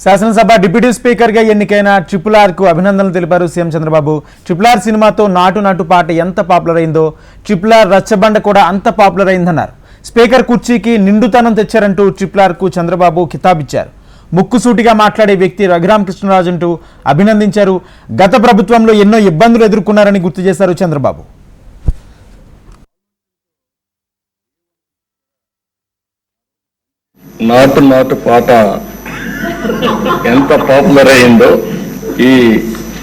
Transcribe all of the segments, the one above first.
శాసనసభ డిప్యూటీ స్పీకర్గా ఎన్నికైన ట్రిపుల్ ఆర్కు అభినందనలు తెలిపారు సీఎం చంద్రబాబు. ట్రిపుల్ ఆర్ సినిమాతో నాటు పాట ఎంత పాపులర్ అయిందో ట్రిపుల్ ఆర్ రచ్చబండ కూడా అంత పాపులర్ అయిందన్నారు. స్పీకర్ కుర్చీకి నిండుతనం తెచ్చారంటూ ట్రిపుల్ ఆర్కు చంద్రబాబు కితాబిచ్చారు. ముక్కుసూటిగా మాట్లాడే వ్యక్తి రఘురామకృష్ణరాజు అంటూ అభినందించారు. గత ప్రభుత్వంలో ఎన్నో ఇబ్బందులు ఎదుర్కొన్నారని గుర్తు చేశారు చంద్రబాబు. నాటు పాట ఎంత పాపులర్ అయిందో ఈ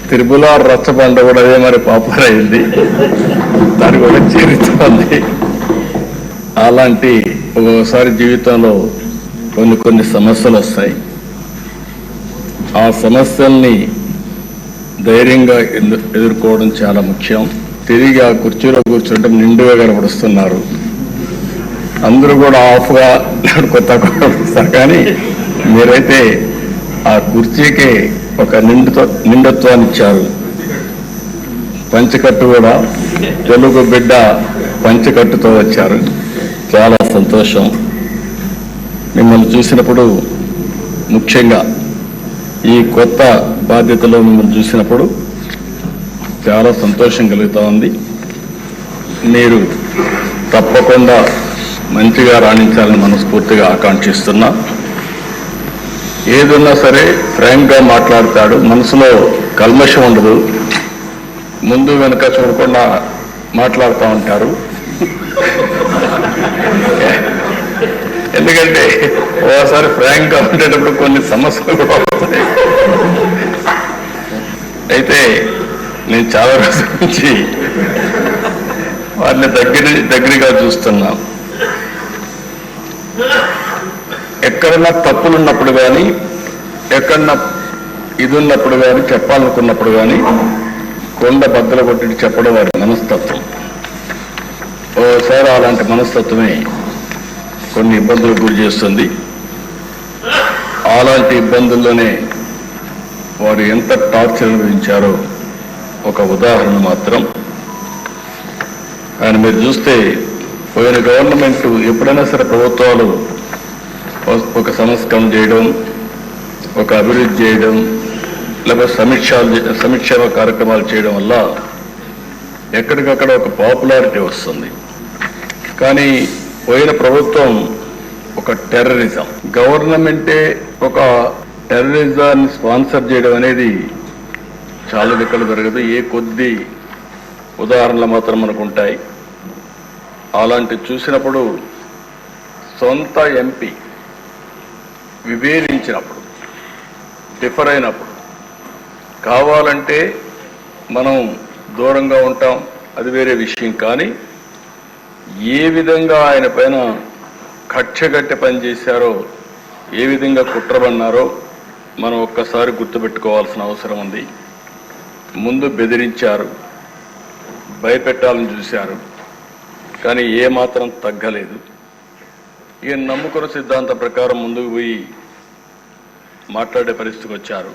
ట్రిపుల్ ఆర్ రచ్చబండ కూడా అదే మరి పాపులర్ అయింది. దాని కూడా చేరుతుంది. అలాంటి ఒక్కొక్కసారి జీవితంలో కొన్ని సమస్యలు వస్తాయి. ఆ సమస్యల్ని ధైర్యంగా ఎదుర్కోవడం చాలా ముఖ్యం. తిరిగి ఆ కుర్చీలో కూర్చుంటే నిండుగా కనబడుస్తున్నారు. అందరూ కూడా ఆఫ్గా కొత్త కనబడుస్తారు, కానీ మీరైతే ఆ కుర్చీకి ఒక నిండుత్వాన్ని ఇచ్చారు. పంచకట్టు కూడా తెలుగు బిడ్డ పంచకట్టుతో వచ్చారు. చాలా సంతోషం. మిమ్మల్ని చూసినప్పుడు, ముఖ్యంగా ఈ కొత్త బాధ్యతలో మిమ్మల్ని చూసినప్పుడు చాలా సంతోషం కలుగుతూ ఉంది. మీరు తప్పకుండా మంచిగా రాణించాలని మనస్ఫూర్తిగా ఆకాంక్షిస్తున్నా. ఏదున్నా సరే ఫ్రాంక్గా మాట్లాడతాడు. మనసులో కల్మషం ఉండదు. ముందు వెనుక చూడకుండా మాట్లాడుతూ ఉంటారు. ఎందుకంటే ఓసారి ఫ్రాంక్గా ఉండేటప్పుడు కొన్ని సమస్యలు కూడా వస్తాయి. అయితే నేను చాలా రోజుల నుంచి వారిని దగ్గరగా చూస్తున్నా. ఎక్కడన్నా తప్పులున్నప్పుడు కానీ, ఎక్కడన్నా ఇది ఉన్నప్పుడు కానీ, చెప్పాలనుకున్నప్పుడు కానీ కొండ బద్దలు కొట్టి చెప్పడం వారి మనస్తత్వం. ఓసారి అలాంటి మనస్తత్వమే కొన్ని ఇబ్బందులకు గురి చేస్తుంది. అలాంటి ఇబ్బందుల్లోనే వారు ఎంత టార్చర్ అనుభవించారో ఒక ఉదాహరణ మాత్రం. ఆయన మీరు చూస్తే పోయిన గవర్నమెంట్ ఎప్పుడైనా సరే ప్రభుత్వాలు ఒక సంస్కరణ చేయడం, ఒక అభివృద్ధి చేయడం, లేకపోతే సంక్షేమ కార్యక్రమాలు చేయడం వల్ల ఎక్కడికక్కడ ఒక పాపులారిటీ వస్తుంది. కానీ పోయిన ప్రభుత్వం ఒక టెర్రరిజం, గవర్నమెంటే ఒక టెర్రరిజాన్ని స్పాన్సర్ చేయడం అనేది చాలా దిక్కలు జరగదు. ఏ కొద్ది ఉదాహరణలు మాత్రం మనకు ఉంటాయి. అలాంటి చూసినప్పుడు సొంత ఎంపీ విభేదించినప్పుడు, డిఫర్ అయినప్పుడు కావాలంటే మనం దూరంగా ఉంటాం, అది వేరే విషయం. కానీ ఏ విధంగా ఆయన పైన కక్షగట్టి పనిచేశారో, ఏ విధంగా కుట్రబన్నారో మనం ఒక్కసారి గుర్తుపెట్టుకోవాల్సిన అవసరం ఉంది. ముందు బెదిరించారు, భయపెట్టాలని చూశారు, కానీ ఏమాత్రం తగ్గలేదు. ఈయన నమ్ముకున్న సిద్ధాంతం ప్రకారం ముందుకు పోయి మాట్లాడే పరిస్థితికి వచ్చారు.